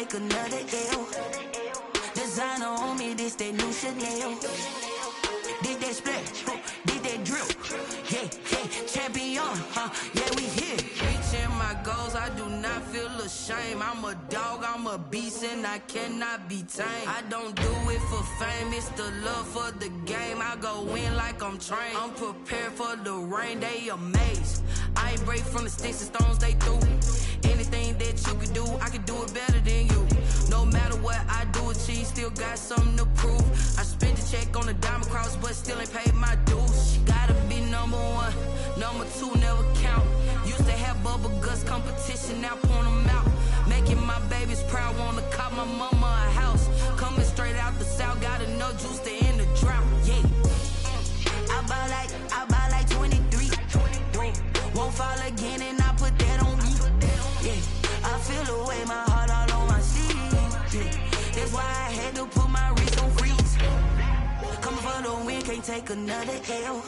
take another L. Designer on me, this that new Chanel. Did that splash, did that drill. Yeah, champion, yeah, we here. Reaching my goals, I do not feel ashamed. I'm a dog, I'm a beast, and I cannot be tamed. I don't do it for fame, it's the love for the game. I go in like I'm trained. I'm prepared for the rain, they amazed. I ain't break from the sticks and stones they threw. Anything that you could do, I could do it better than you. No matter what I do, achieve, still got something to prove. I spent the check on the diamond cross, but still ain't paid my dues. Gotta be number one, number two never count. Used to have bubble guts competition, now point them out. Making my babies proud, wanna cop my mama a house. Coming straight out the south, got enough juice to end the drought. Yeah, I buy like 23. Won't fall again, and I put that on me. Yeah, I feel the way, my heart all on my sleeve. Yeah, that's why I had to put my wrist on freeze. Coming for the win, can't take another L.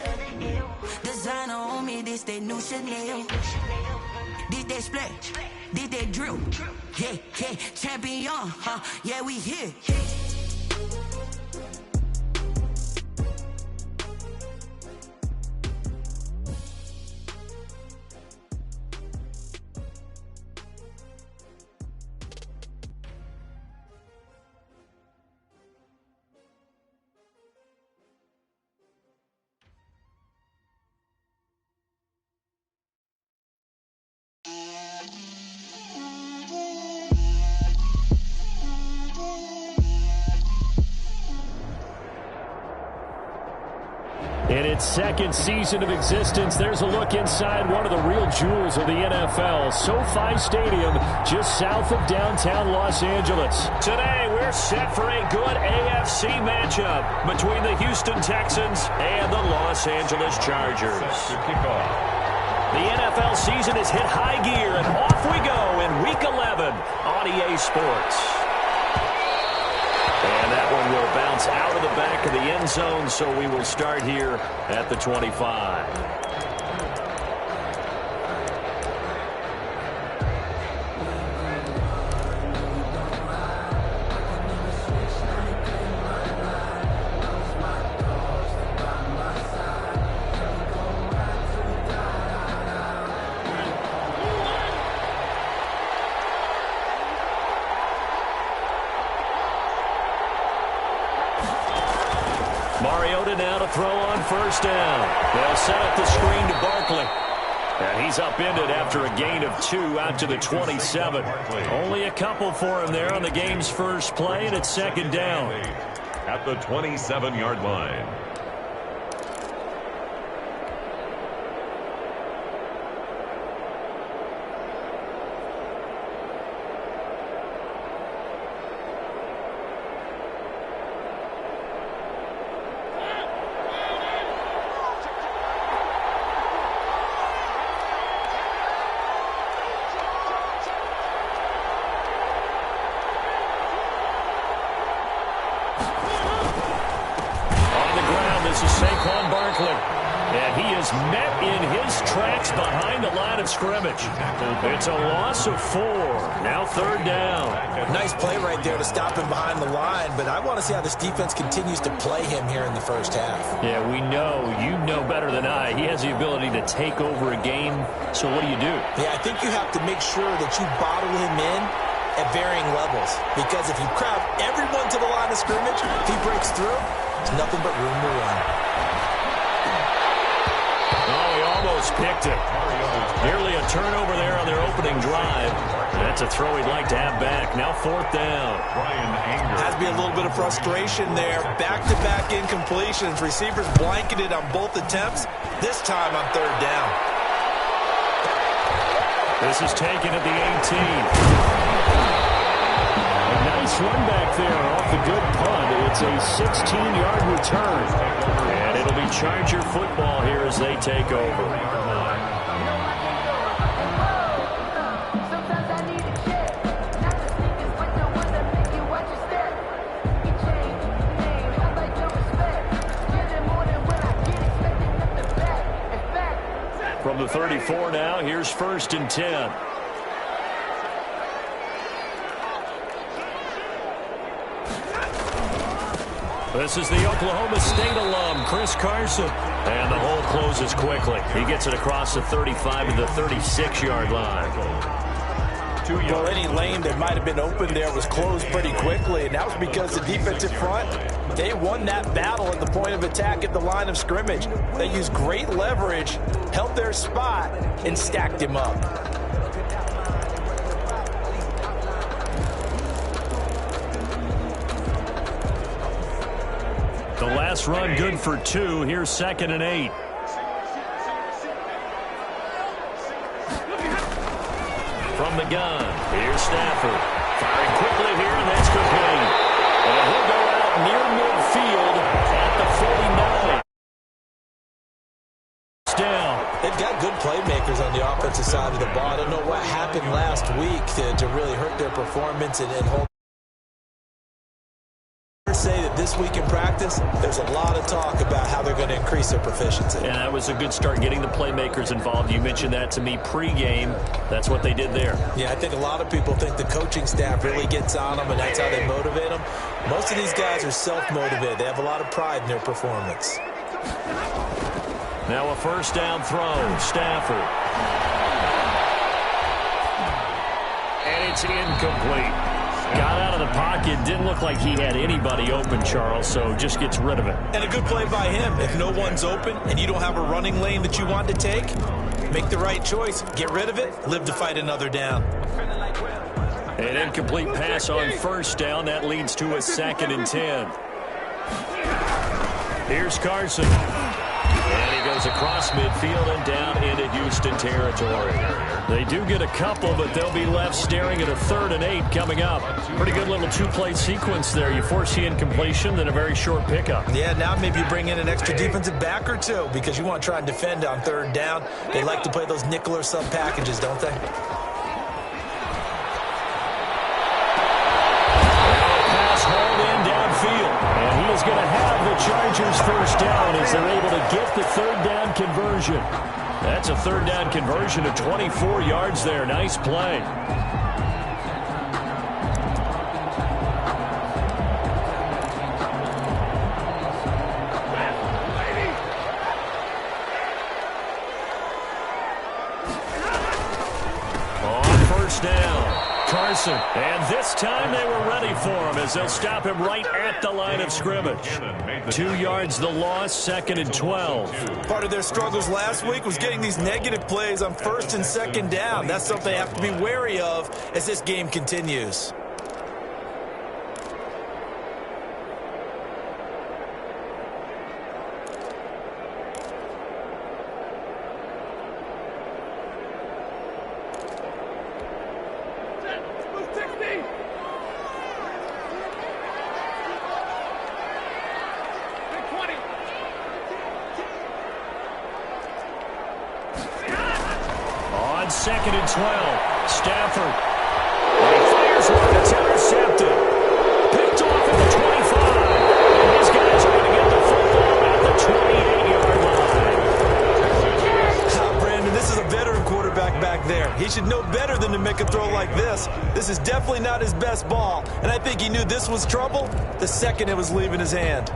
Designer on me, this that new Chanel. Did that splash, did that drill. Yeah, champion, yeah, we here. In its second season of existence, there's a look inside one of the real jewels of the NFL, SoFi Stadium, just south of downtown Los Angeles. Today, we're set for a good AFC matchup between the Houston Texans and the Los Angeles Chargers. The NFL season has hit high gear, and off we go in Week 11 on EA Sports. And that one will bounce out of the back of the end zone, so we will start here at the 25. Now to throw on first down. They'll set up the screen to Barkley. And he's upended after a gain of 2 out to the 27. Only a couple for him there on the game's first play, and it's second down. At the 27-yard line. And he is met in his tracks behind the line of scrimmage. It's a loss of 4. Now third down. Nice play right there to stop him behind the line, but I want to see how this defense continues to play him here in the first half. Yeah, we know. You know better than I. He has the ability to take over a game. So what do you do? Yeah, I think you have to make sure that you bottle him in at varying levels, because if you crowd everyone to the line of scrimmage, if he breaks through, there's nothing but room to run. Almost picked it. Nearly a turnover there on their opening drive. That's a throw he'd like to have back. Now fourth down. Has to be a little bit of frustration there. Back-to-back incompletions. Receivers blanketed on both attempts. This time on third down. This is taken at the 18. A nice run back there off the good punt. It's a 16-yard return. And it'll be Charger football here as they take over. From the 34 now, here's 1st and 10. This is the Oklahoma State alum, Chris Carson. And the hole closes quickly. He gets it across the 35 to the 36-yard line. Well, any lane that might have been open there was closed pretty quickly, and that was because the defensive front, they won that battle at the point of attack at the line of scrimmage. They used great leverage, held their spot, and stacked him up. The last run good for 2. Here's 2nd and 8. From the gun, here's Stafford. Firing quickly here, and that's complete. And he'll go out near midfield at the 49. Down. They've got good playmakers on the offensive side of the ball. I don't know what happened last week to really hurt their performance and hold. Say that this week in practice, there's a lot of talk about how they're going to increase their proficiency. And that was a good start, getting the playmakers involved. You mentioned that to me pregame. That's what they did there. Yeah, I think a lot of people think the coaching staff really gets on them, and that's how they motivate them. Most of these guys are self-motivated. They have a lot of pride in their performance. Now a first down throw. Stafford. And it's incomplete. Got out of the pocket. Didn't look like he had anybody open, Charles, so just gets rid of it. And a good play by him. If no one's open and you don't have a running lane that you want to take, make the right choice. Get rid of it. Live to fight another down. An incomplete pass on first down. That leads to a 2nd and 10. Here's Carson. And he goes across midfield and down into Houston territory. They do get a couple, but they'll be left staring at a 3rd and 8 coming up. Pretty good little 2-play sequence there. You force the incompletion, then a very short pickup. Yeah, now maybe you bring in an extra defensive back or two because you want to try and defend on 3rd down. They like to play those nickel or sub packages, don't they? Pass hauled in downfield. And he is going to have the Chargers first down as they're able to get the 3rd down conversion. That's a 3rd down conversion of 24 yards there. Nice play. On first down, Carson. And this time they were ready for him as they'll stop him right at the line of scrimmage. 2 yards the loss, 2nd and 12. Part of their struggles last week was getting these negative plays on 1st and 2nd down. That's something they have to be wary of as this game continues. On 2nd and 12, Stafford. And he fires one that's intercepted. Picked off at the 25. And his guys are going to get the football at the 28-yard line. Brandon, this is a veteran quarterback back there. He should know better than to make a throw like this. This is definitely not his best ball. And I think he knew this was trouble the second it was leaving his hand.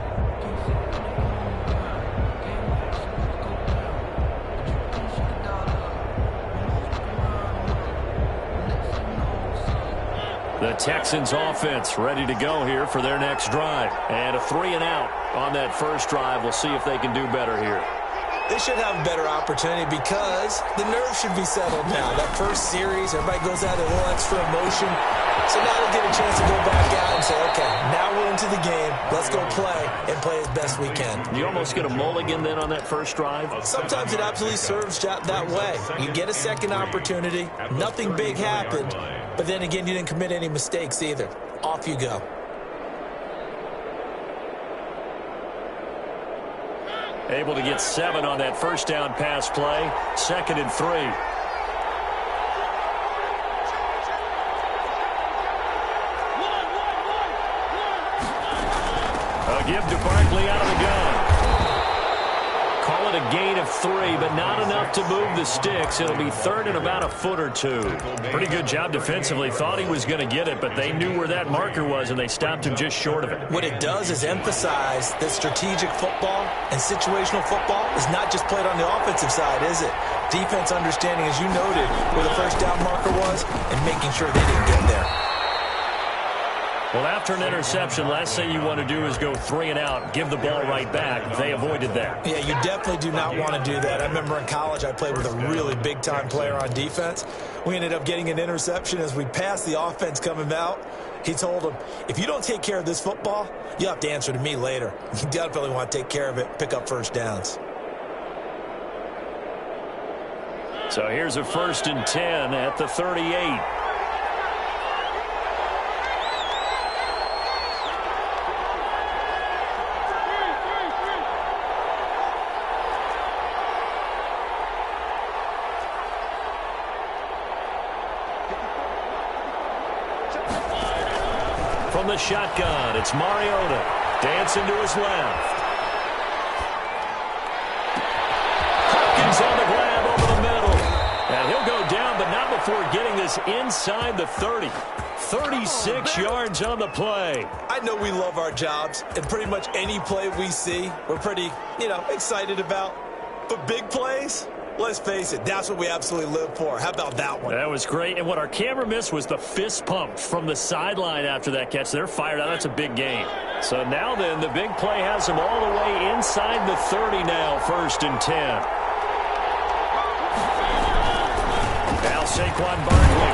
The Texans offense ready to go here for their next drive. And a 3 and out on that first drive. We'll see if they can do better here. They should have a better opportunity because the nerves should be settled now. That first series, everybody goes out a little extra emotion. So now they'll get a chance to go back out and say, okay, now we're into the game. Let's go play and play as best we can. You almost get a mulligan then on that first drive? Sometimes it absolutely serves that way. You get a second opportunity. Nothing big happened. But then again, you didn't commit any mistakes either. Off you go. Able to get 7 on that first down pass play. 2nd and 3. A give to Barkley out of the gun. Call call it a gain of 3, but not enough to move the sticks. It'll be third and about a foot or two. Pretty good job defensively. Thought he was going to get it, but they knew where that marker was, and they stopped him just short of it. What it does is emphasize that strategic football and situational football is not just played on the offensive side, is it? Defense understanding, as you noted, where the first down marker was and making sure they didn't get there. Well, after an interception, last thing you want to do is go 3 and out, give the ball right back. They avoided that. Yeah, you definitely do not want to do that. I remember in college I played with a really big-time player on defense. We ended up getting an interception as we passed the offense coming out. He told him, if you don't take care of this football, you'll have to answer to me later. You definitely want to take care of it, pick up first downs. So here's a 1st and 10 at the 38. From the shotgun, it's Mariota. Dancing to his left. Hopkins on the grab over the middle. And he'll go down, but not before getting this inside the 30. 36 yards on the play. I know we love our jobs, and pretty much any play we see, we're pretty, excited about. But big plays? Let's face it, that's what we absolutely live for. How about that one? That was great. And what our camera missed was the fist pump from the sideline after that catch. They're fired out. That's a big gain. So now then, the big play has them all the way inside the 30 now, 1st and 10. Now Saquon Barkley.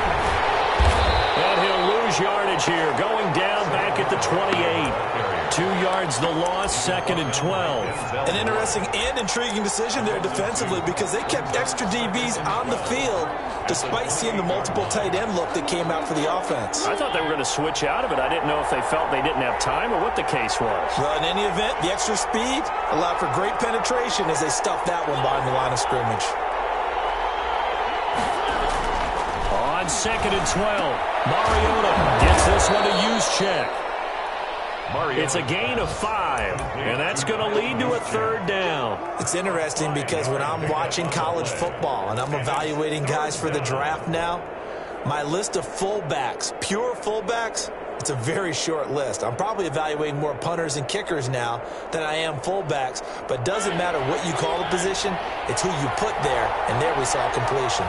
And he'll lose yardage here. Going down back at the 28. 2 yards the loss, 2nd and 12. An interesting and intriguing decision there defensively because they kept extra DBs on the field despite seeing the multiple tight end look that came out for the offense. I thought they were going to switch out of it. I didn't know if they felt they didn't have time or what the case was. Well, in any event, the extra speed allowed for great penetration as they stuffed that one behind the line of scrimmage. On 2nd and 12, Mariota gets this one to use check. It's a gain of 5, and that's going to lead to a 3rd down. It's interesting because when I'm watching college football and I'm evaluating guys for the draft now, my list of fullbacks, pure fullbacks, it's a very short list. I'm probably evaluating more punters and kickers now than I am fullbacks, but it doesn't matter what you call the position, it's who you put there, and there we saw completion.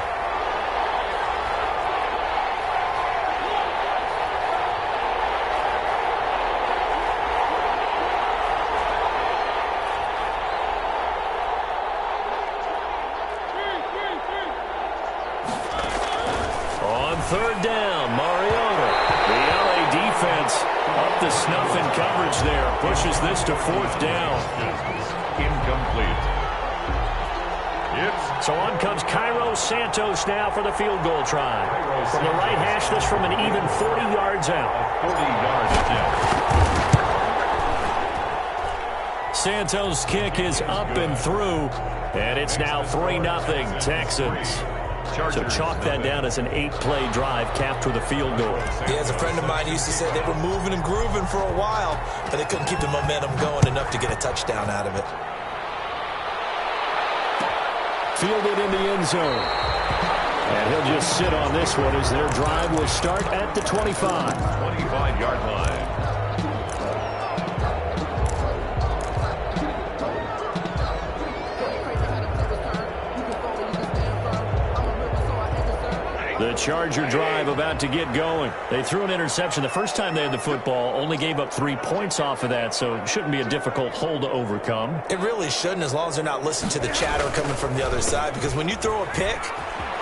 Third down, Mariota. The LA defense up to snuff in coverage there. Pushes this to 4th down. Incomplete. So on comes Cairo Santos now for the field goal try. From the right hash, this from an even 40 yards out. 40 yards Santos' kick is up and through, and it's now 3-0 Texans. So chalk that down as an 8-play drive capped with a field goal. Yeah, as a friend of mine used to say, they were moving and grooving for a while, but they couldn't keep the momentum going enough to get a touchdown out of it. Fielded in the end zone. And he'll just sit on this one as their drive will start at the 25. 25-yard line. The Charger drive about to get going. They threw an interception the first time they had the football, only gave up 3 points off of that, so it shouldn't be a difficult hole to overcome. It really shouldn't, as long as they're not listening to the chatter coming from the other side, because when you throw a pick,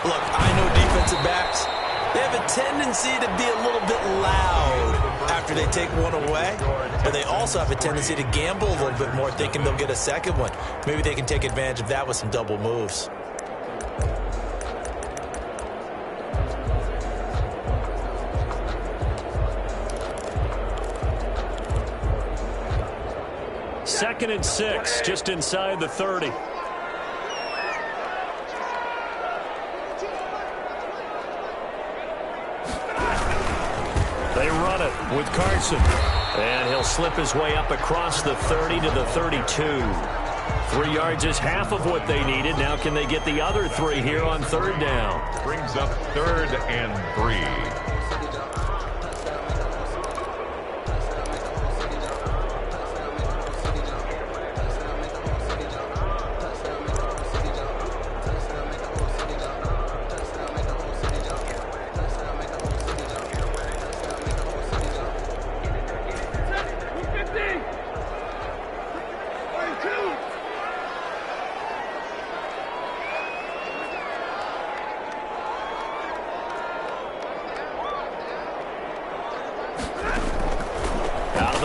look, I know defensive backs, they have a tendency to be a little bit loud after they take one away, but they also have a tendency to gamble a little bit more, thinking they'll get a second one. Maybe they can take advantage of that with some double moves. Second and 6, just inside the 30. They run it with Carson. And he'll slip his way up across the 30 to the 32. 3 yards is half of what they needed. Now can they get the other 3 here on third down? Brings up 3rd and 3.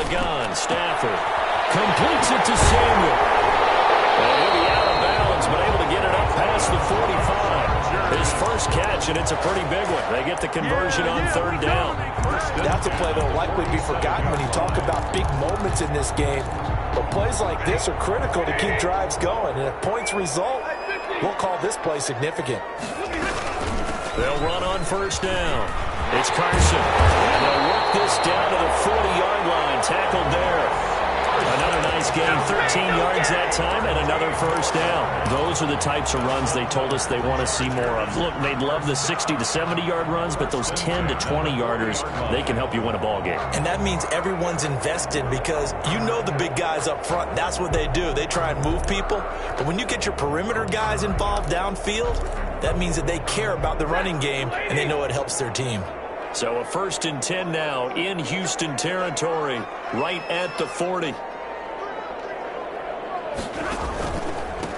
Gun, Stafford completes it to Samuel. And he'll be out of bounds, but able to get it up past the 45. His first catch, and it's a pretty big one. They get the conversion on third down. That's a play that will likely be forgotten when you talk about big moments in this game. But plays like this are critical to keep drives going. And if points result, we'll call this play significant. They'll run on first down. It's Carson. And they'll work this down to the 40-yard line. Tackled there. Another nice gain, 13 yards that time, and another first down. Those are the types of runs they told us they want to see more of. Look, they'd love the 60 to 70-yard runs, but those 10 to 20-yarders, they can help you win a ball game. And that means everyone's invested because you know the big guys up front. That's what they do. They try and move people. But when you get your perimeter guys involved downfield, that means that they care about the running game, and they know it helps their team. So a 1st and 10 now in Houston territory, right at the 40.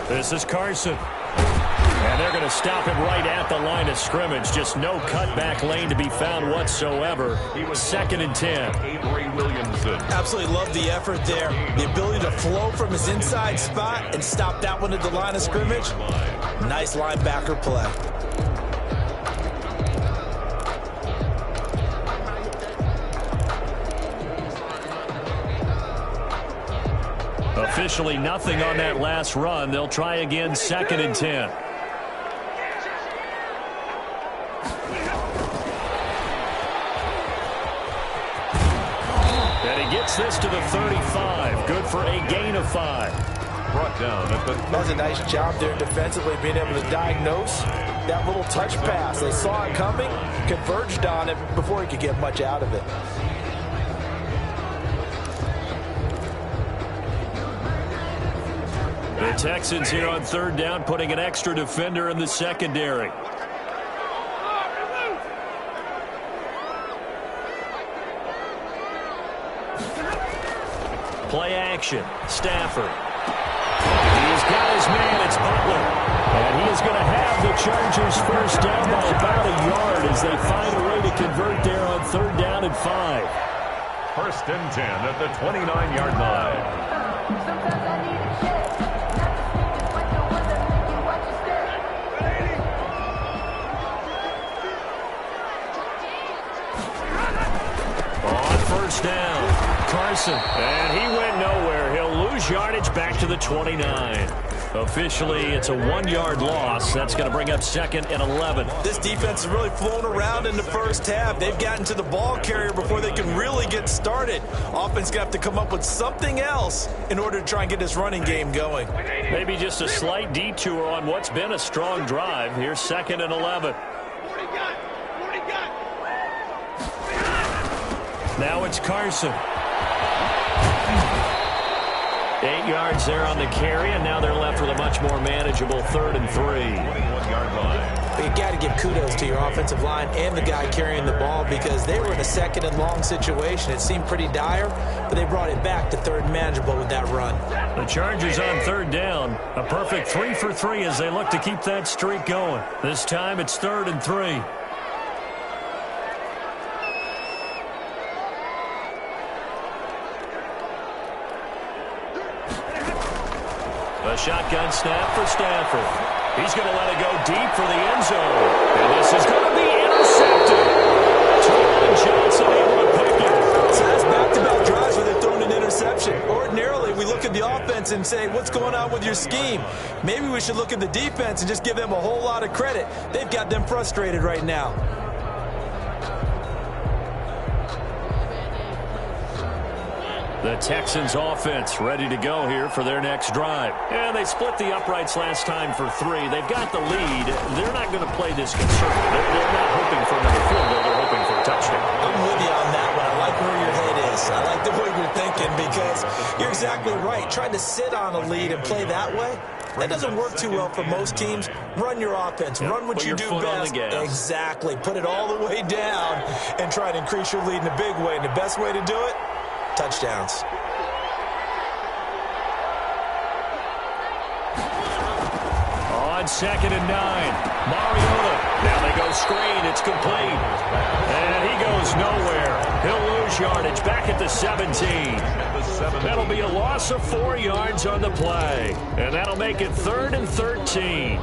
This is Carson. And they're going to stop him right at the line of scrimmage. Just no cutback lane to be found whatsoever. 2nd and 10. Avery Williamson. Absolutely love the effort there. The ability to flow from his inside spot and stop that one at the line of scrimmage. Nice linebacker play. Officially nothing on that last run. They'll try again, 2nd and 10. And he gets this to the 35. Good for a gain of 5. Brought down at the 30. That's a nice job there defensively, being able to diagnose that little touch pass. They saw it coming, converged on it before he could get much out of it. The Texans here on third down, putting an extra defender in the secondary. Play action. Stafford. He's got his man. It's Butler. And he is going to have the Chargers first down by about a yard as they find a way to convert there on third down and 5. 1st and 10 at the 29-yard line. First down, Carson, and he went nowhere. He'll lose yardage back to the 29. Officially, it's a 1-yard loss. That's going to bring up 2nd and 11. This defense has really flown around in the first half. They've gotten to the ball carrier before they can really get started. Offense going to have to come up with something else in order to try and get this running game going. Maybe just a slight detour on what's been a strong drive. Here's 2nd and 11. Now it's Carson. 8 yards there on the carry, and now they're left with a much more manageable 3rd and 3. 21-yard line. But you got to give kudos to your offensive line and the guy carrying the ball because they were in a 2nd and long situation. It seemed pretty dire, but they brought it back to 3rd and manageable with that run. The Chargers on third down. A perfect 3 for 3 as they look to keep that streak going. This time it's 3rd and 3. A shotgun snap for Stafford. He's going to let it go deep for the end zone. And this is going to be intercepted. Taylor Johnson able to pick it. So that's back-to-back drives where they're throwing an interception. Ordinarily, we look at the offense and say, what's going on with your scheme? Maybe we should look at the defense and just give them a whole lot of credit. They've got them frustrated right now. The Texans offense ready to go here for their next drive. And they split the uprights last time for 3. They've got the lead. They're not going to play this conservative. They're not hoping for another field goal. They're hoping for a touchdown. I'm with you on that one. I like where your head is. I like the way you're thinking because you're exactly right. Trying to sit on a lead and play that way, that doesn't work too well for most teams. Run your offense. Run what you do best. Exactly. Put it all the way down and try to increase your lead in a big way. And the best way to do it, touchdowns. On 2nd and 9, Mariota. Now they go screen. It's complete. And he goes nowhere. He'll lose yardage back at the 17. That'll be a loss of 4 yards on the play. And that'll make it 3rd and 13.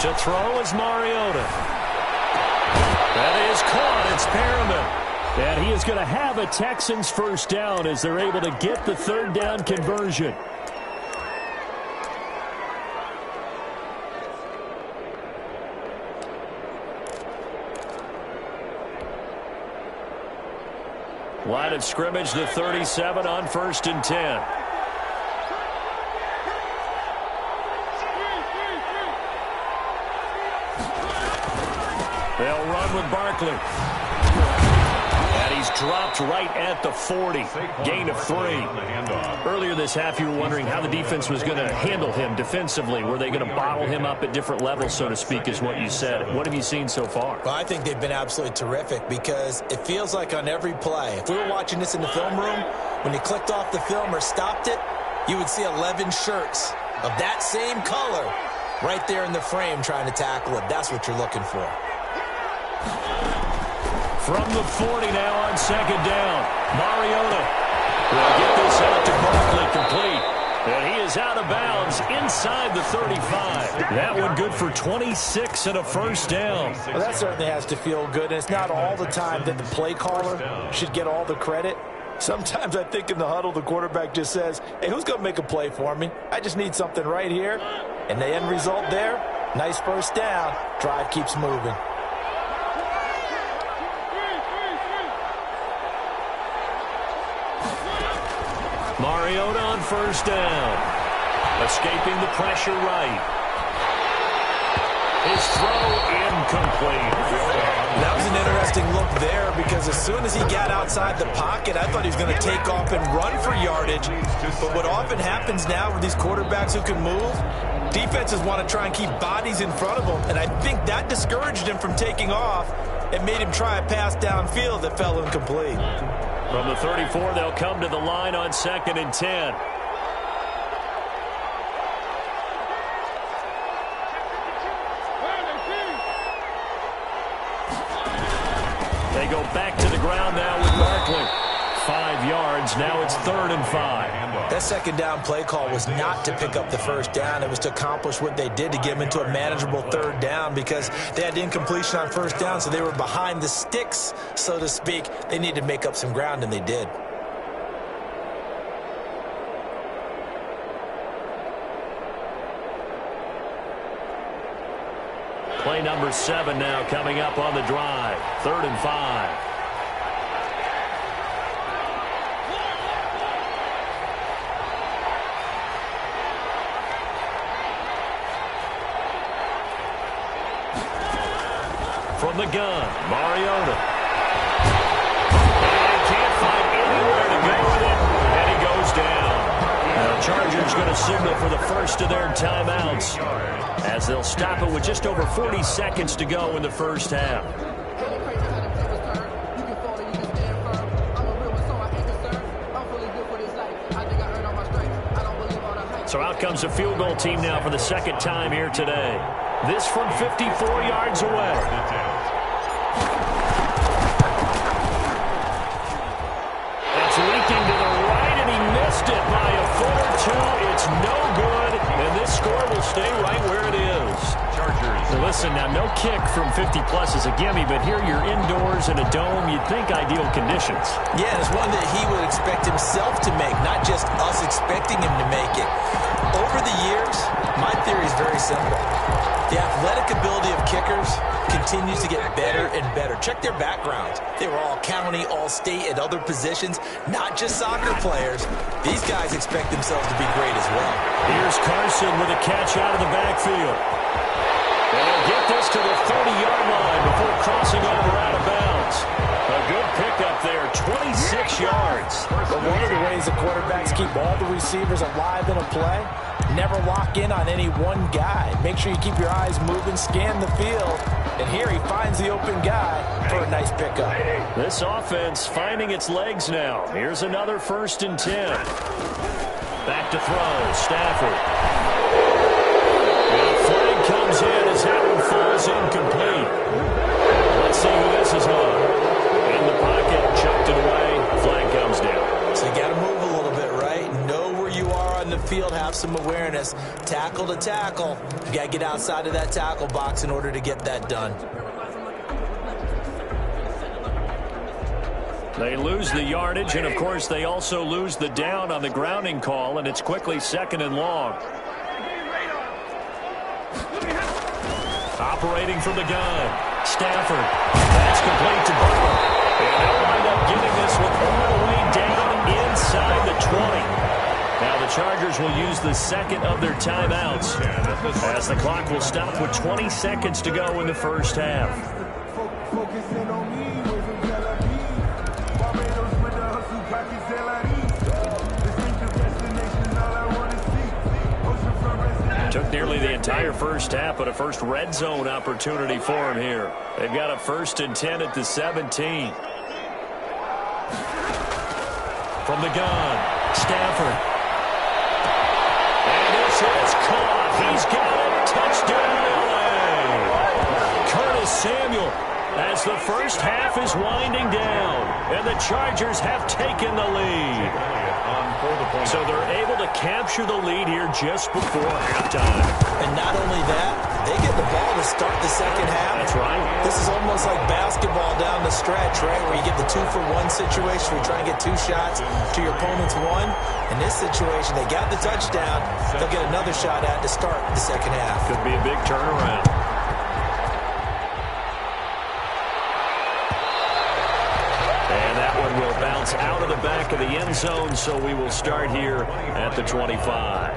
To throw is Mariota. That is caught. It's Perriman. And he is going to have a Texans first down as they're able to get the 3rd down conversion. Line of scrimmage, the 37 on 1st and 10. They'll run with Barkley. And he's dropped right at the 40. Gain of 3. Earlier this half, you were wondering how the defense was going to handle him defensively. Were they going to bottle him up at different levels, so to speak, is what you said. What have you seen so far? Well, I think they've been absolutely terrific because it feels like on every play, if we were watching this in the film room, when you clicked off the film or stopped it, you would see 11 shirts of that same color right there in the frame trying to tackle it. That's what you're looking for. From the 40 now on 2nd down. Mariota will get this out to Barkley, complete. And he is out of bounds inside the 35. That one good for 26 and a first down. Well, that certainly has to feel good. And it's not all the time that the play caller should get all the credit. Sometimes I think in the huddle, the quarterback just says, hey, who's going to make a play for me? I just need something right here. And the end result there, nice first down. Drive keeps moving. Mariota on 1st down. Escaping the pressure right. His throw incomplete. That was an interesting look there because as soon as he got outside the pocket, I thought he was going to take off and run for yardage. But what often happens now with these quarterbacks who can move, defenses want to try and keep bodies in front of them. And I think that discouraged him from taking off and made him try a pass downfield that fell incomplete. From the 34, they'll come to the line on 2nd and 10. They go back to the ground now with Barkley. 5 yards. Now it's 3rd and 5. That 2nd down play call was not to pick up the first down. It was to accomplish what they did to get them into a manageable 3rd down because they had incompletion on 1st down, so they were behind the sticks, so to speak. They needed to make up some ground, and they did. Play number 7 now coming up on the drive. 3rd and 5. From the gun, Mariota. And he can't find anywhere to go with it, and he goes down. The Chargers going to signal for the first of their timeouts as they'll stop it with just over 40 seconds to go in the first half. So out comes the field goal team now for the 2nd time here today. This from 54 yards away. It's leaking to the right, and he missed it by a foot or two. It's no good, and this score will stay right where it is. Chargers. Well, listen, now no kick from 50-plus is a gimme, but here you're indoors in a dome. You'd think ideal conditions. Yeah, it's one that he would expect himself to make, not just us expecting him to make it. Over the years, my theory is very simple. The athletic ability of kickers continues to get better and better. Check their backgrounds. They were all county, all state, at other positions, not just soccer players. These guys expect themselves to be great as well. Here's Carson with a catch out of the backfield. And he'll get this to the 30-yard line before crossing over out of bounds. A good pickup there, 26 yards. But one of the ways the quarterbacks keep all the receivers alive in a play, never lock in on any one guy. Make sure you keep your eyes moving, scan the field. And here he finds the open guy for a nice pickup. This offense finding its legs now. Here's another 1st and 10. Back to throw, Stafford. And a flag comes in as that one falls incomplete. Let's see who this is on. In the pocket, chucked it away, flag comes down. So you got to move a little bit, right? Know where you are on the field, have some awareness. Tackle to tackle. You got to get outside of that tackle box in order to get that done. They lose the yardage, and of course they also lose the down on the grounding call, and it's quickly 2nd and long. Operating from the gun, Stafford. That's complete to Butler. And they'll wind up getting this one all the way down inside the 20. Now the Chargers will use the 2nd of their timeouts as the clock will stop with 20 seconds to go in the first half. Took nearly the entire first half, but a first red zone opportunity for him here. They've got a 1st and 10 at the 17. From the gun, Stafford. And this is caught. He's got it. Touchdown, LA. Curtis Samuel, as the first half is winding down, and the Chargers have taken the lead. So they're able to capture the lead here just before halftime. And not only that, they get the ball to start the second half. That's right. This is almost like basketball down the stretch, right, where you get the 2-for-1 situation where you try and get 2 shots to your opponent's 1. In this situation, they got the touchdown. They'll get another shot at to start the second half. Could be a big turnaround. And that one will bounce out of the back of the end zone, so we will start here at the 25.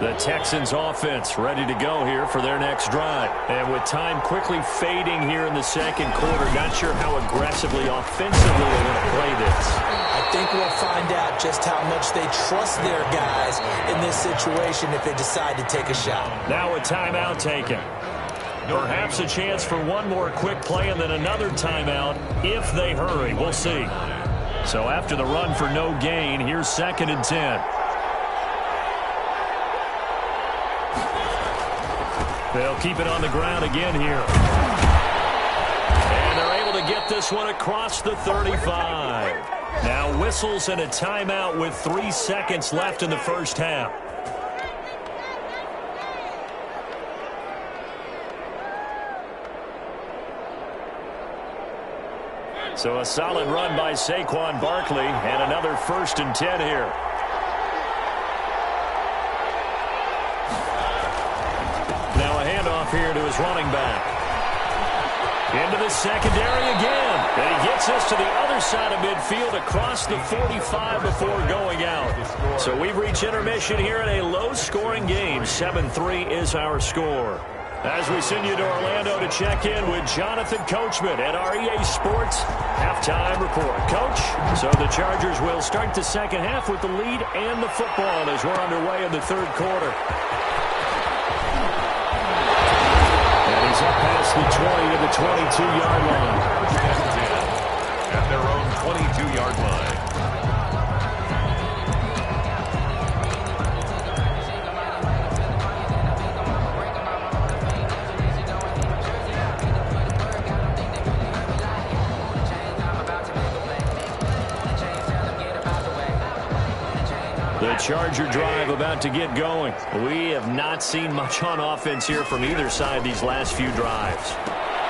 The Texans offense ready to go here for their next drive. And with time quickly fading here in the second quarter, not sure how aggressively, offensively they're going to play this. I think we'll find out just how much they trust their guys in this situation if they decide to take a shot. Now a timeout taken. Perhaps a chance for one more quick play and then another timeout if they hurry. We'll see. So after the run for no gain, here's 2nd and 10. They'll keep it on the ground again here. And they're able to get this one across the 35. Now whistles and a timeout with 3 seconds left in the first half. So a solid run by Saquon Barkley and another 1st and 10 here. Now a handoff here to his running back. Into the secondary again. And he gets us to the other side of midfield across the 45 before going out. So we've reached intermission here in a low-scoring game. 7-3 is our score. As we send you to Orlando to check in with Jonathan Coachman at our EA Sports halftime report. Coach, so the Chargers will start the second half with the lead and the football as we're underway in the third quarter. And he's up past the 20 to the 22-yard line. At their own 22-yard line. Charger drive about to get going. We have not seen much on offense here from either side these last few drives.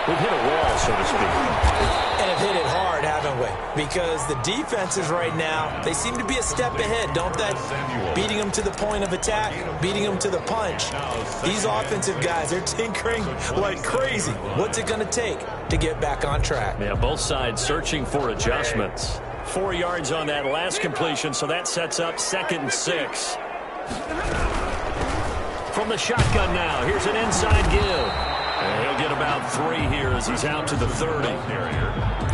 We've hit a wall, so to speak. And have hit it hard, haven't we? Because the defenses right now, they seem to be a step ahead, don't they? Beating them to the point of attack, beating them to the punch. These offensive guys, they're tinkering like crazy. What's it going to take to get back on track? Yeah, both sides searching for adjustments. 4 yards on that last completion, so that sets up 2nd and 6. From the shotgun now, here's an inside give. And he'll get about 3 here as he's out to the 30.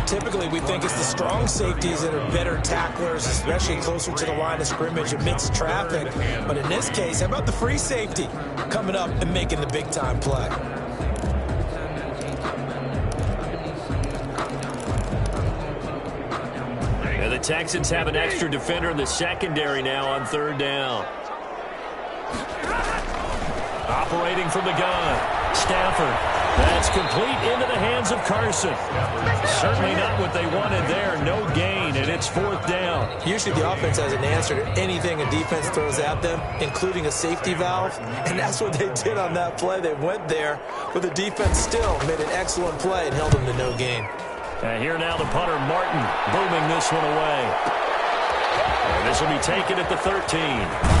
Typically, we think it's the strong safeties that are better tacklers, especially closer to the line of scrimmage amidst traffic. But in this case, how about the free safety coming up and making the big-time play? And the Texans have an extra defender in the secondary now on 3rd down. Operating from the gun. Stafford. That's complete into the hands of Carson. Certainly not what they wanted there. No gain, and it's 4th down. Usually the offense has an answer to anything a defense throws at them, including a safety valve. And that's what they did on that play. They went there, but the defense still made an excellent play and held them to no gain. And here now the punter, Martin, booming this one away. And this will be taken at the 13.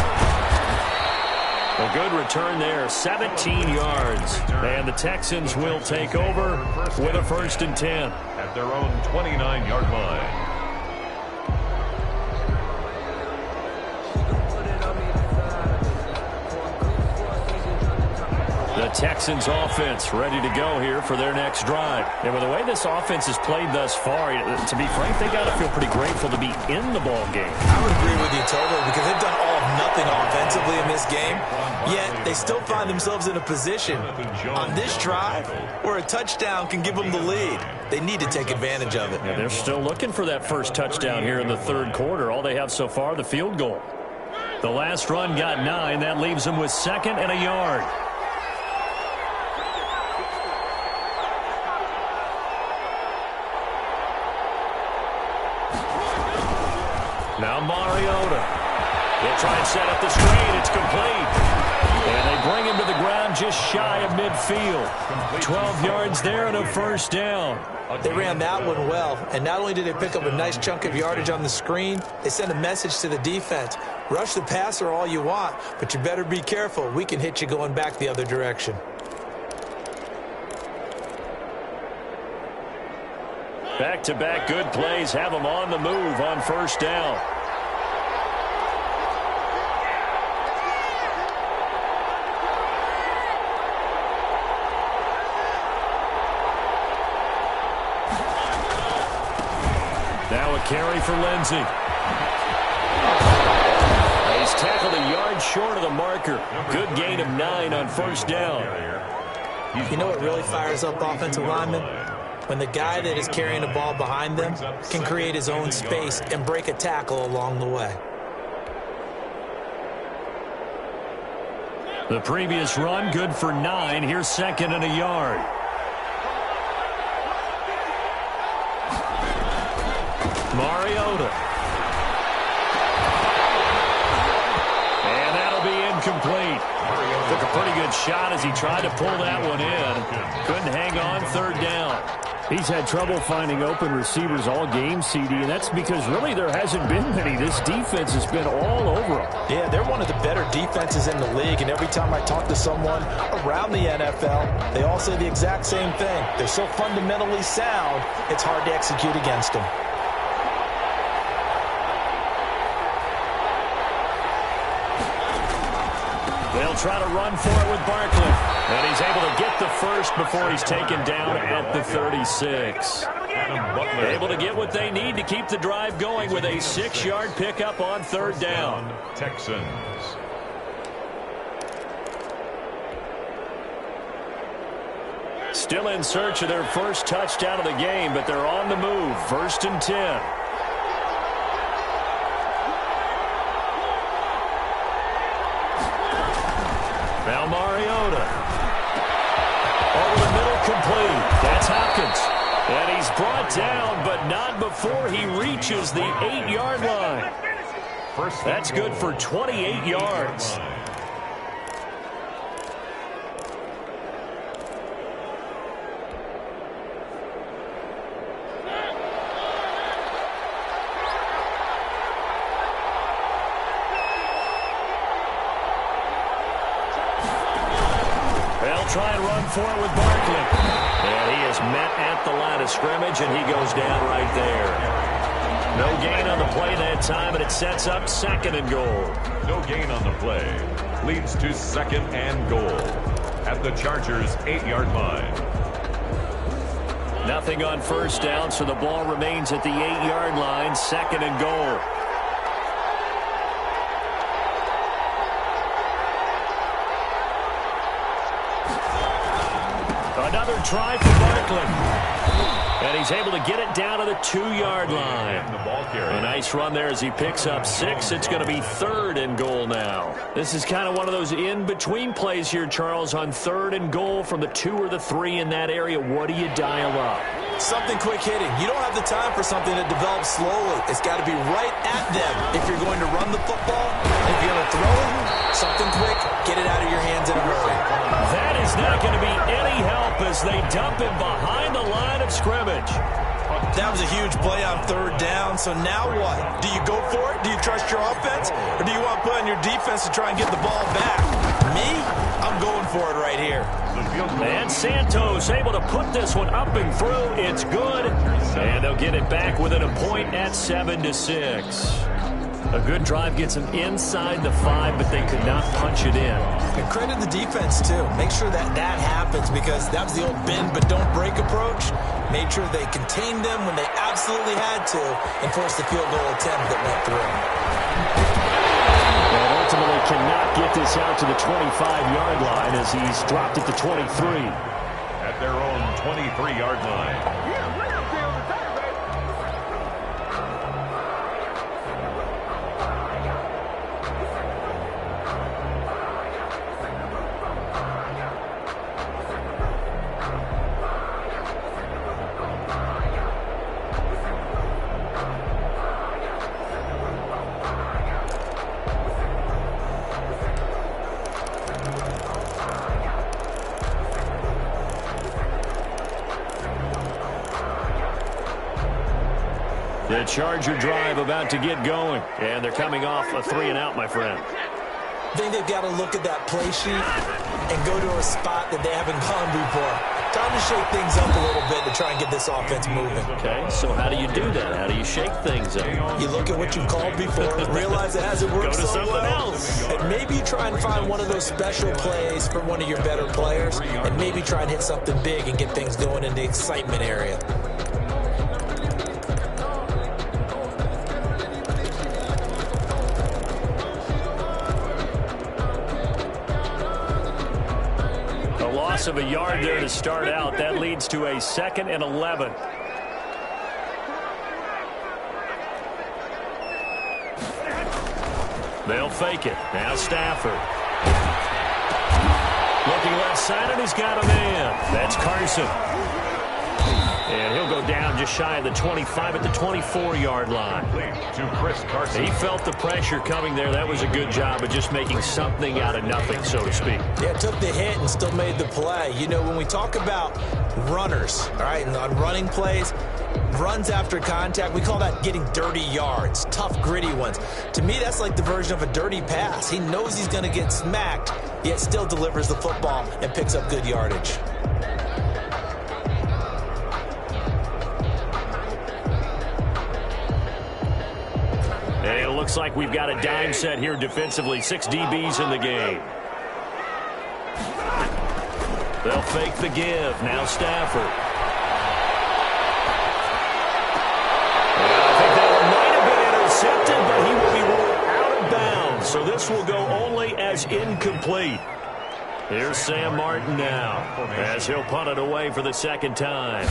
A good return there, 17 yards. And the Texans will take over with a 1st and 10. At their own 29-yard line. The Texans offense ready to go here for their next drive. And with the way this offense has played thus far, to be frank, they got to feel pretty grateful to be in the ball game. I would agree with you totally because they've done all of nothing offensively in this game, yet they still find themselves in a position on this drive where a touchdown can give them the lead. They need to take advantage of it. Yeah, they're still looking for that first touchdown here in the 3rd quarter. All they have so far, the field goal. The last run got 9. That leaves them with 2nd and a yard. Now Mariota. They'll try and set up the screen. It's complete. And they bring him to the ground just shy of midfield. 12 yards there and a 1st down. They ran that one well. And not only did they pick up a nice chunk of yardage on the screen, they sent a message to the defense. Rush the passer all you want, but you better be careful. We can hit you going back the other direction. Back-to-back good plays have them on the move on 1st down. Now a carry for Lindsey. He's tackled a yard short of the marker. Good gain of 9 on 1st down. You know what really fires up offensive linemen? When the guy that is carrying the ball behind them can create his own space and break a tackle along the way. The previous run good for 9. Here's 2nd and a yard. Mariota. And that'll be incomplete. Took a pretty good shot as he tried to pull that one in. Couldn't hang on 3rd down. He's had trouble finding open receivers all game, CD, and that's because really there hasn't been many. This defense has been all over them. Yeah, they're one of the better defenses in the league, and every time I talk to someone around the NFL, they all say the exact same thing. They're so fundamentally sound, it's hard to execute against them. They'll try to run for it with Barkley. And he's able to get the first before he's taken down at the 36. Able to get what they need to keep the drive going with a 6-yard pickup on 3rd down. Texans. Still in search of their first touchdown of the game, but they're on the move. 1st and 10. Now Mariota. Over the middle, complete. That's Hopkins. And he's brought down, but not before he reaches the 8-yard line. First That's good for 28 yards. They'll try and run for it with Barkley. And he is met at the line of scrimmage, and he goes down right there. No gain on the play that time, and it sets up 2nd and goal. No gain on the play. Leads to 2nd and goal at the Chargers' 8-yard line. Nothing on first down, so the ball remains at the 8-yard line, 2nd and goal. Another try for Barkley. And he's able to get it down to the 2-yard line. A nice run there as he picks up 6. It's going to be 3rd and goal now. This is kind of one of those in-between plays here, Charles, on 3rd and goal from the 2 or the 3 in that area. What do you dial up? Something quick hitting. You don't have the time for something that develops slowly. It's got to be right at them if you're going to run the football. If you're going to throw it, something quick, get it out of your hands in a hurry. That is not going to be any help as they dump him behind the line of scrimmage. That was a huge play on 3rd down, so now what? Do you go for it? Do you trust your offense? Or do you want to put on your defense to try and get the ball back? Me? I'm going for it right here. And Santos able to put this one up and through. It's good. And they'll get it back within a point at 7-6. A good drive gets them inside the 5, but they could not punch it in. And credit the defense, too. Make sure that that happens because that was the old bend but don't break approach. Made sure they contained them when they absolutely had to and forced the field goal attempt that went through. And ultimately cannot get this out to the 25-yard line as he's dropped it to 23. At their own 23-yard line. The Charger drive about to get going. And they're coming off a 3-and-out, my friend. I think they've got to look at that play sheet and go to a spot that they haven't gone before. Time to shake things up a little bit to try and get this offense moving. Okay, so how do you do that? How do you shake things up? You look at what you've called before, realize it hasn't worked Go to so something well, else. and maybe try and find one of those special plays for one of your better players, and maybe try and hit something big and get things going in the excitement area. Of a yard there to start out. That leads to a 2nd and 11. They'll fake it. Now Stafford. Looking left side, and he's got a man. That's Carson. And he'll go down just shy of the 25 at the 24-yard line. To Chris Carson. He felt the pressure coming there. That was a good job of just making something out of nothing, so to speak. Yeah, took the hit and still made the play. You know, when we talk about runners, all right, and on running plays, runs after contact, we call that getting dirty yards, tough, gritty ones. To me, that's like the version of a dirty pass. He knows he's going to get smacked, yet still delivers the football and picks up good yardage. And it looks like we've got a dime set here defensively. 6 DBs in the game. They'll fake the give. Now Stafford. I think that might have been intercepted, but he will be ruled out of bounds. So this will go only as incomplete. Here's Sam Martin now as he'll punt it away for the 2nd time.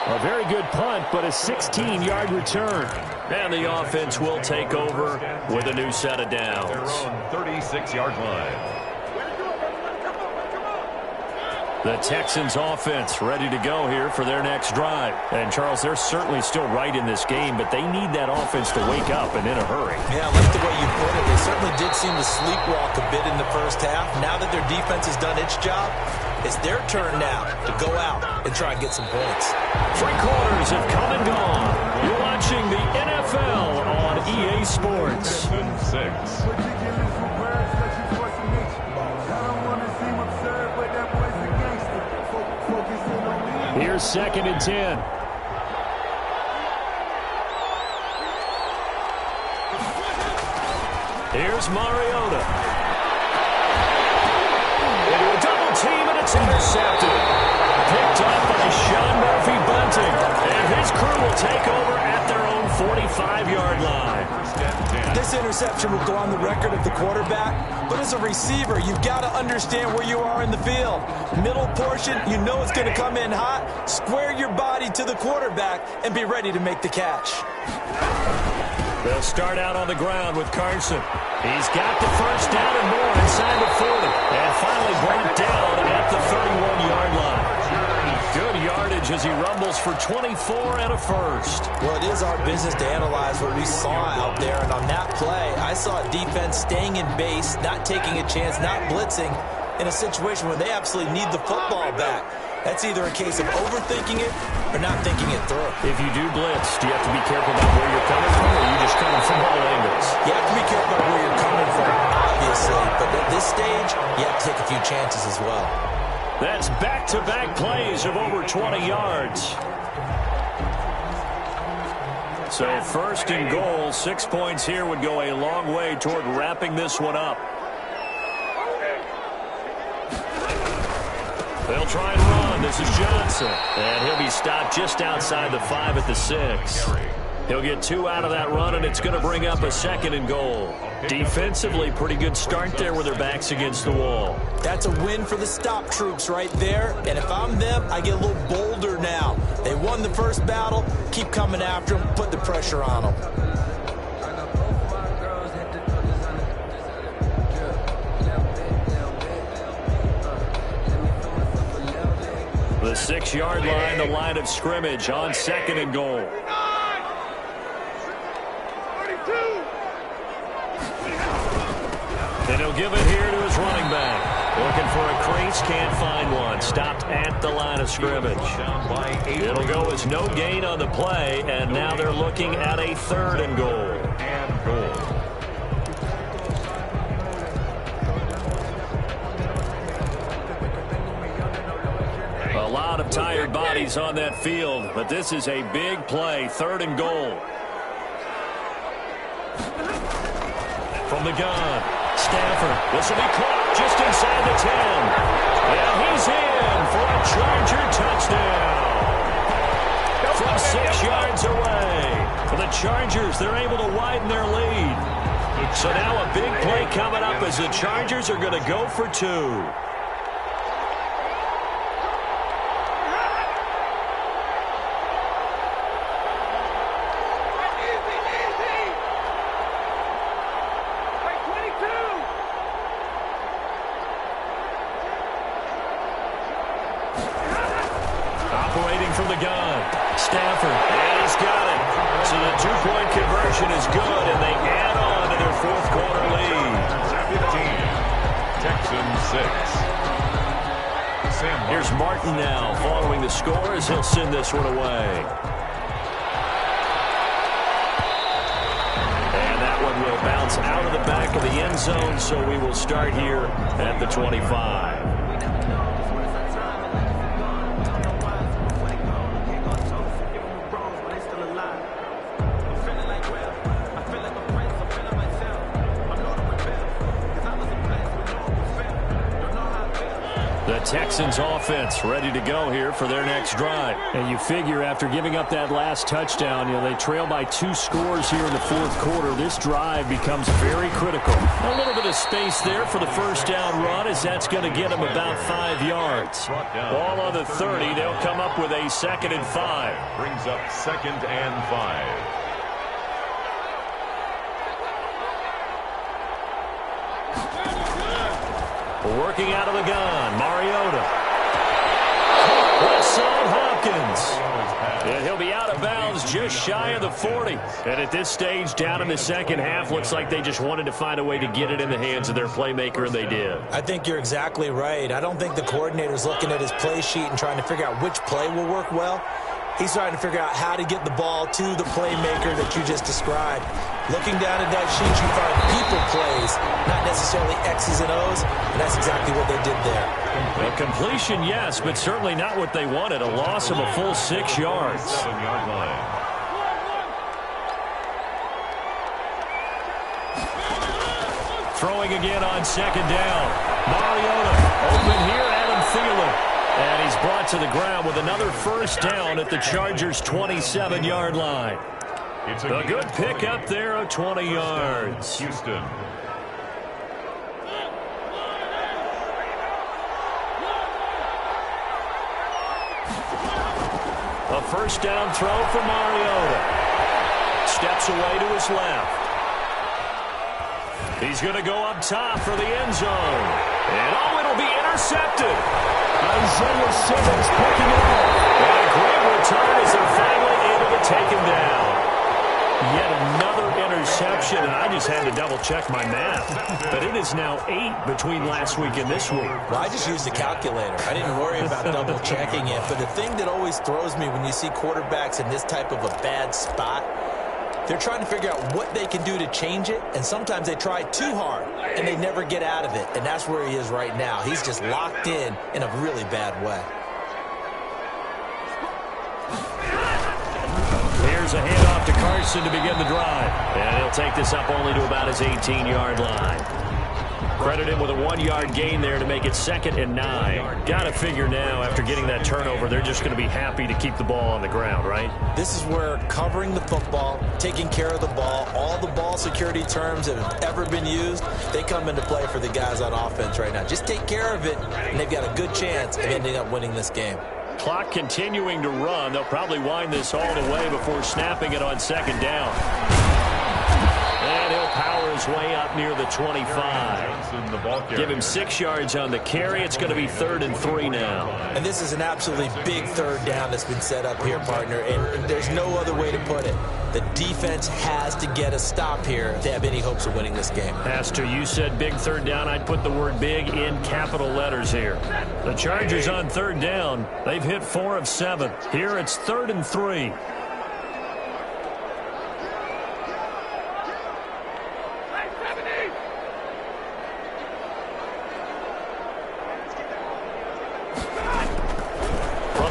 A very good punt, but a 16-yard return. And the offense will take over with a new set of downs. Their own 36-yard line. The Texans offense ready to go here for their next drive. And, Charles, they're certainly still right in this game, but they need that offense to wake up and in a hurry. Yeah, I like the way you put it. They certainly did seem to sleepwalk a bit in the first half. Now that their defense has done its job, it's their turn now to go out and try and get some points. Three quarters have come and gone. You're watching the NFL on EA Sports. 6. Here's 2nd and 10. Here's Mariota. Into a double team, and it's intercepted. Picked up by Sean Murphy-Bunting. And his crew will take over at their own 45-yard line. This interception will go on the record of the quarterback, but as a receiver, you've got to understand where you are in the field. Middle portion, you know it's going to come in hot. Square your body to the quarterback and be ready to make the catch. They'll start out on the ground with Carson. He's got the first down and more inside the 40. And finally brought down at the 31-yard line. Good yardage as he rumbles for 24 and a first. Well, it is our business to analyze what we saw out there. And on that play, I saw a defense staying in base, not taking a chance, not blitzing, in a situation where they absolutely need the football back. That's either a case of overthinking it or not thinking it through. If you do blitz, do you have to be careful about where you're coming from, or are you just coming from all angles? You have to be careful about where you're coming from, obviously. But at this stage, you have to take a few chances as well. That's back-to-back plays of over 20 yards. So 1st and goal, 6 points here would go a long way toward wrapping this one up. They'll try and run. This is Johnson. And he'll be stopped just outside the 5 at the 6. He'll get 2 out of that run, and it's going to bring up a 2nd and goal. Defensively, pretty good start there with their backs against the wall. That's a win for the stop troops right there. And if I'm them, I get a little bolder now. They won the first battle. Keep coming after them. Put the pressure on them. The 6-yard line, the line of scrimmage on 2nd and goal. And he'll give it here to his running back. Looking for a crease, can't find one. Stopped at the line of scrimmage. It'll go as no gain on the play, and now they're looking at a 3rd and goal. A lot of tired bodies on that field, but this is a big play, 3rd and goal. From the gun, Stafford. This will be caught just inside the 10. And he's in for a Charger touchdown. From 6 yards away. For the Chargers, they're able to widen their lead. So now a big play coming up as the Chargers are going to go for 2. Operating from the gun, Stafford, and he's got it. So the 2-point conversion is good, and they add on to their 4th quarter lead. 15, Texans 6. Here's Martin now following the score as he'll send this one away. And that one will bounce out of the back of the end zone, so we will start here at the 25. Texans offense ready to go here for their next drive. And you figure after giving up that last touchdown, they trail by 2 scores here in the fourth quarter. This drive becomes very critical. A little bit of space there for the first down run, as that's going to get them about 5 yards. Ball on the 30. They'll come up with a 2nd and 5. Brings up 2nd and 5. Working out of the gun, Mariota. Left side, Hopkins. And he'll be out of bounds just shy of the 40. And at this stage, down in the second half, looks like they just wanted to find a way to get it in the hands of their playmaker, and they did. I think you're exactly right. I don't think the coordinator's looking at his play sheet and trying to figure out which play will work well. He's trying to figure out how to get the ball to the playmaker that you just described. Looking down at that sheet, you find people plays, not necessarily X's and O's, and that's exactly what they did there. A completion, yes, but certainly not what they wanted. A loss of a full 6 yards. 7-yard line. Throwing again on 2nd down. Mariota open here, Adam Thielen. And he's brought to the ground with another first down at the Chargers' 27-yard line. It's a good pick up there of 20 yards. Houston. A first down throw for Mariota. Steps away to his left. He's going to go up top for the end zone. And it'll be intercepted. Isaiah Simmons picking it up. And a great return as they're finally able to take him down. Yet another interception, and I just had to double-check my math. But it is now 8 between last week and this week. Well, I just used a calculator. I didn't worry about double-checking it. But the thing that always throws me when you see quarterbacks in this type of a bad spot, they're trying to figure out what they can do to change it, and sometimes they try too hard, and they never get out of it. And that's where he is right now. He's just locked in a really bad way. Here's a handoff to Carson to begin the drive. And he'll take this up only to about his 18-yard line. Credit him with a 1-yard gain there to make it 2nd and 9. Got to figure now, after getting that turnover, they're just going to be happy to keep the ball on the ground, right? This is where covering the football, taking care of the ball, all the ball security terms that have ever been used, they come into play for the guys on offense right now. Just take care of it, and they've got a good chance of ending up winning this game. Clock continuing to run. They'll probably wind this all the way before snapping it on 2nd down. And he'll power his way up near the 25. Give him 6 yards on the carry. It's going to be 3rd and 3 now. And this is an absolutely big 3rd down that's been set up here, partner. And there's no other way to put it. The defense has to get a stop here if they have any hopes of winning this game. Pastor, you said big 3rd down. I'd put the word big in capital letters here. The Chargers on 3rd down. They've hit 4 of 7. Here it's 3rd and 3.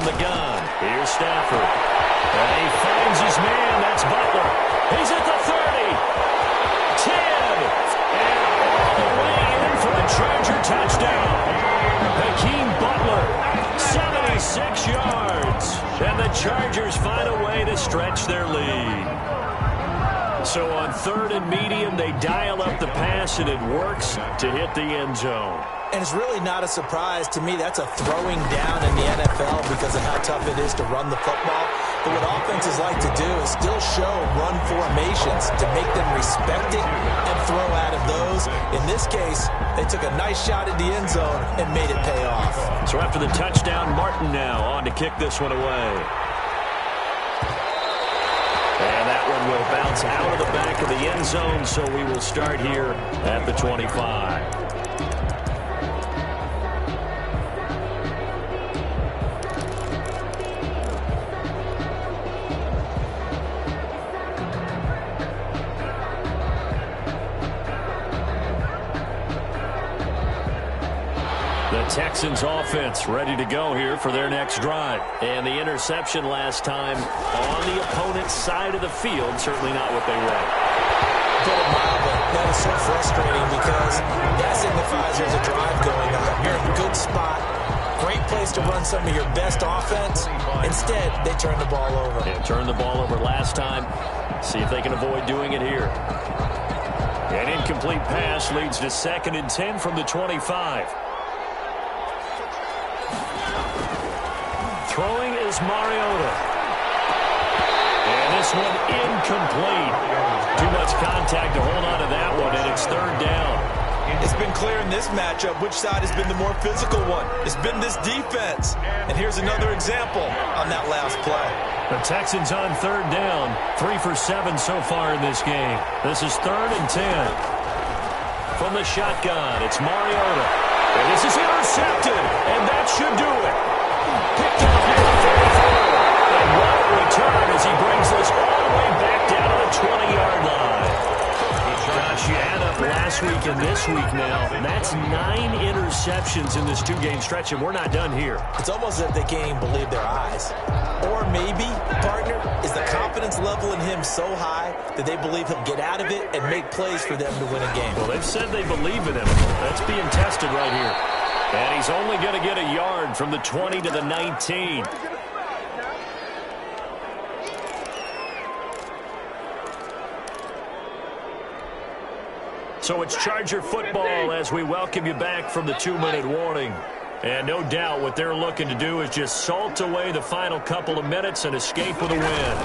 The gun. Here's Stafford. And he finds his man. That's Butler. He's at the 30. 10. And all the way in for the Charger touchdown. Hakeem Butler. 76 yards. And the Chargers find a way to stretch their lead. So on 3rd and medium, they dial up the pass, and it works to hit the end zone. And it's really not a surprise to me. That's a throwing down in the NFL because of how tough it is to run the football. But what offenses like to do is still show run formations to make them respect it and throw out of those. In this case, they took a nice shot at the end zone and made it pay off. So after the touchdown, Martin now on to kick this one away. And that one will bounce out of the back of the end zone, so we will start here at the 25. The Texans offense ready to go here for their next drive. And the interception last time on the opponent's side of the field, certainly not what they want. Put it mildly, that is so frustrating because that signifies there's a drive going on. You're in a good spot, Great place to run some of your best offense. Instead, they turn the ball over. Yeah, turned the ball over last time. See if they can avoid doing it here. An incomplete pass leads to 2nd and 10 from the 25. Throwing is Mariota. And this one incomplete. Too much contact to hold on to that one, and it's 3rd down. It's been clear in this matchup which side has been the more physical one. It's been this defense. And here's another example on that last play. The Texans on 3rd down. 3 for 7 so far in this game. This is 3rd and 10. From the shotgun, it's Mariota. And this is intercepted. And that should do it. Picked off near the 34. And what a return as he brings this all the way back down to the 20-yard line. Gosh, you add up last week and this week now, and that's 9 interceptions in this 2-game stretch, and we're not done here. It's almost as if they can't even believe their eyes. Or maybe, partner, is the confidence level in him so high that they believe he'll get out of it and make plays for them to win a game. Well, they've said they believe in him. That's being tested right here. And he's only going to get a yard from the 20 to the 19. So it's Charger football as we welcome you back from the 2-minute warning. And no doubt what they're looking to do is just salt away the final couple of minutes and escape with a win.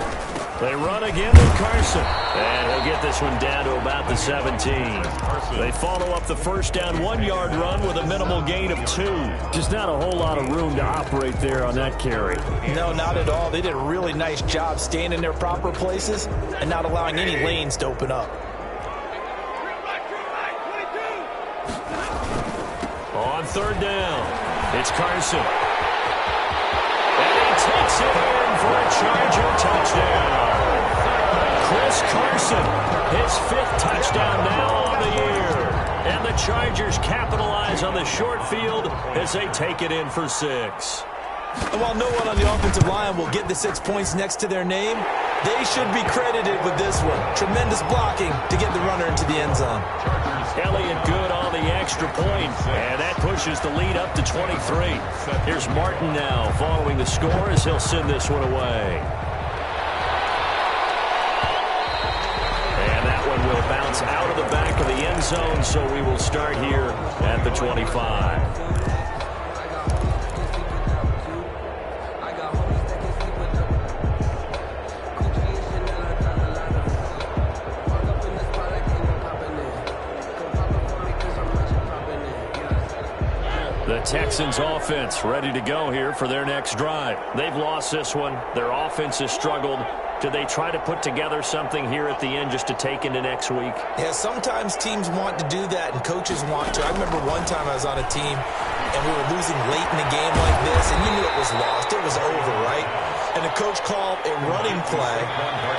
They run again with Carson. And he'll get this one down to about the 17. They follow up the first down 1-yard run with a minimal gain of 2. Just not a whole lot of room to operate there on that carry. No, not at all. They did a really nice job staying in their proper places and not allowing any lanes to open up. On 3rd down, it's Carson. And he takes it in for a Charger touchdown. Chris Carson, his 5th touchdown now on the year. And the Chargers capitalize on the short field as they take it in for 6. And while no one on the offensive line will get the 6 points next to their name, they should be credited with this one. Tremendous blocking to get the runner into the end zone. Elliott good on the extra point, and that pushes the lead up to 23. Here's Martin now following the score as he'll send this one away. And that one will bounce out of the back of the end zone, so we will start here at the 25. The Texans offense ready to go here for their next drive. They've lost this one. Their offense has struggled. Do they try to put together something here at the end just to take into next week? Yeah, sometimes teams want to do that and coaches want to. I remember one time I was on a team and we were losing late in the game like this, and you knew it was lost. It was over, right? And the coach called a running play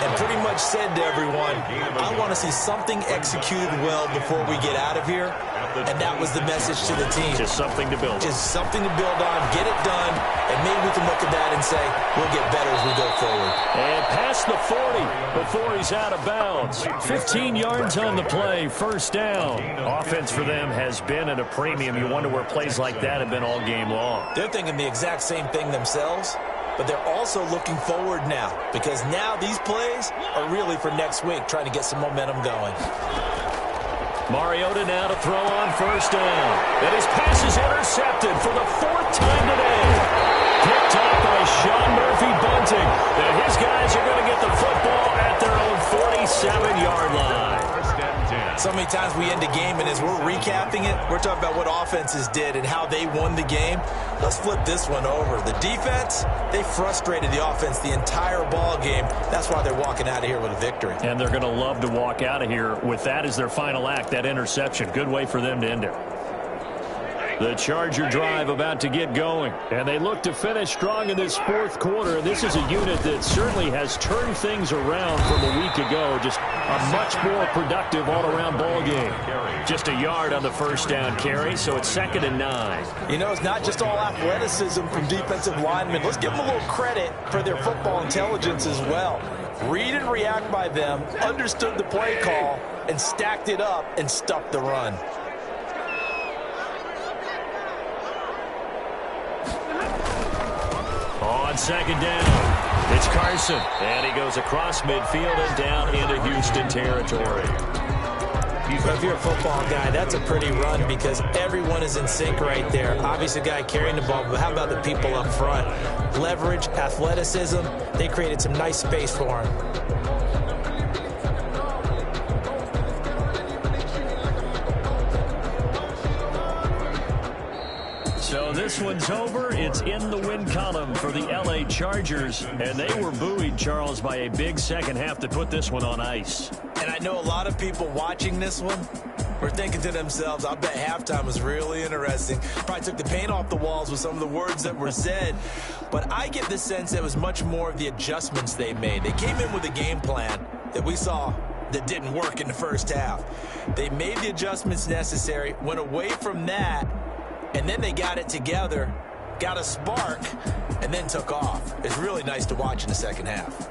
and pretty much said to everyone, I want to see something executed well before we get out of here. And that was the message to the team. Just something to build. Just something to build on, get it done, and maybe we can look at that and say, we'll get better as we go forward. And past the 40 before he's out of bounds. 15 yards on the play, 1st down. Offense for them has been at a premium. You wonder where plays like that have been all game long. They're thinking the exact same thing themselves, but they're also looking forward now, because now these plays are really for next week, trying to get some momentum going. Mariota now to throw on 1st down. And his pass is intercepted for the 4th time today. Picked up by Sean Murphy Bunting. And his guys are going to get the football at their own 47-yard line. So many times we end a game, and as we're recapping it, we're talking about what offenses did and how they won the game. Let's flip this one over. The defense, they frustrated the offense the entire ball game. That's why they're walking out of here with a victory. And they're going to love to walk out of here with that as their final act, that interception. Good way for them to end it. The Charger drive about to get going. And they look to finish strong in this 4th quarter. This is a unit that certainly has turned things around from a week ago. Just a much more productive all-around ball game. Just a yard on the 1st down carry, so it's 2nd and 9. You know, it's not just all athleticism from defensive linemen. Let's give them a little credit for their football intelligence as well. Read and react by them, understood the play call, and stacked it up and stuffed the run. on second down. It's Carson, and he goes across midfield and down into Houston territory. If you're a football guy, that's a pretty run because everyone is in sync right there. Obviously, the guy carrying the ball, but how about the people up front? Leverage, athleticism, they created some nice space for him. So this one's over. It's in the win column for the L.A. Chargers, and they were buoyed, Charles, by a big second half to put this one on ice. And I know a lot of people watching this one were thinking to themselves, I bet halftime was really interesting. Probably took the paint off the walls with some of the words that were said. But I get the sense it was much more of the adjustments they made. They came in with a game plan that we saw that didn't work in the first half. They made the adjustments necessary, went away from that, and then they got it together, got a spark, and then took off. It's really nice to watch in the second half.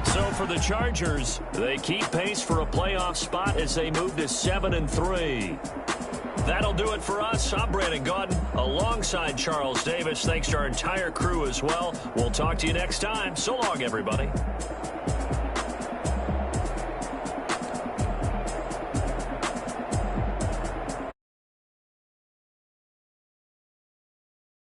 So for the Chargers, they keep pace for a playoff spot as they move to 7-3. That'll do it for us. I'm Brandon Gaudin alongside Charles Davis. Thanks to our entire crew as well. We'll talk to you next time. So long, everybody.